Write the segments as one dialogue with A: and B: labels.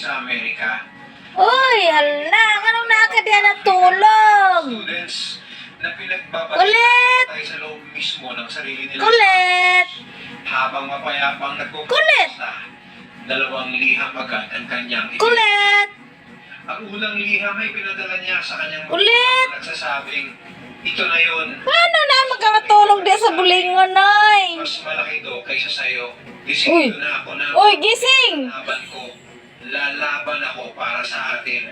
A: sa Amerika.
B: Uy, hala, anong nakakadiyan na tulog?
A: Students na pinagbabalik
B: Kulit!
A: tayo sa loob mismo ng sarili nila.
B: Kulit!
A: Habang mapayapang
B: Kulit!
A: nagpupunta, dalawang liham agad ang kanyang
B: Kulit!
A: Ang unang liham ay pinadala niya sa kanyang
B: Kulit!
A: nagsasabing, ito na yun.
B: Paano na magkakatulog din sa bulingon, Noy?
A: Mas malaki to kaysa sa'yo.
B: Uy!
A: Decidido na ako na
B: Uy, gising!
A: laban ko. Lalaban ako para sa atin.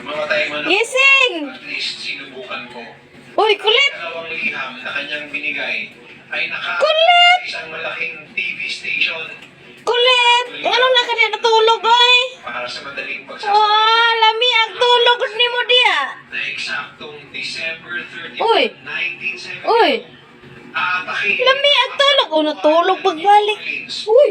A: Mamatay man ako,
B: Gising!
A: at least sinubukan ko.
B: Uy, kulit!
A: Dalawang liham na kanyang binigay ay
B: Kulit!
A: sa isang malaking TV station
B: Kulit! Anong nakakadiyan na tulog, oy?
A: para sa madaling
B: Oh,
A: pagsasama
B: lami ang tulog ni mo diya.
A: na eksaktong December 31,
B: Uy!
A: 1972.
B: Uy!
A: Aatakin
B: Lami ang tulog. O, natulog pagbalik. Uy!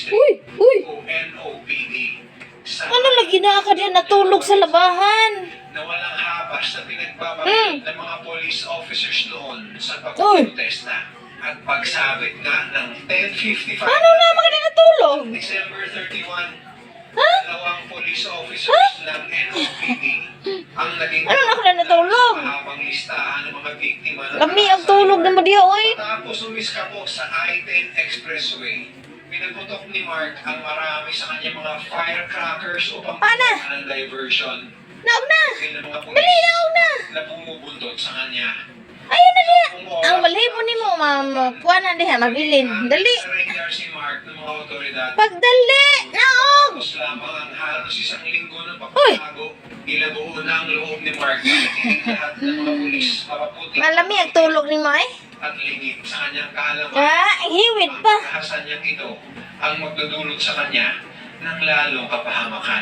B: Uy! Uy!
A: o NOPD sa
B: Ano lagi nakakadiyan na tulog sa labahan?
A: na walang habas na pinagbabalik ng mga police officers noon sa
B: Uy!
A: pagprotesta at pagsabit nga ng 10:55
B: Ano na makakadiyan na tulog?
A: December 31,
B: Ha?
A: dalawang police officers ng NOPD ang naging
B: Ano nakakadiyan na tulog?
A: mahabang listahan ng mga biktima ng
B: Lami ang tulog na mo diya, oy.
A: Tapos umiska po sa I-10 Expressway. Pinaputok ni Mark ang marami sa kanyang mga firecrackers upang
B: Ana!
A: ng diversion.
B: Naog na!
A: Kasi ng mga
B: Dali,
A: pulis
B: naog na!
A: na bumubuntot sa kanya.
B: Ayun na diya. Ang balhibo ni mo, kuha na diha, mabilin. Dali.
A: Surrender si Mark ng mga otoridad.
B: Pagdali! Naog!
A: Tapos lamang ang halos isang linggo ng
B: Uy!
A: pagkakago. Ilabuo na ang loob ni Mark na natinig lahat ng mga pulis, mapaputi
B: Malami ang tulog ni mo, eh.
A: at lingid sa kanyang kaalaman.
B: Ah, hiwit pa.
A: Ang kahasan niyang ito ang magdudulot sa kanya ng lalong kapahamakan.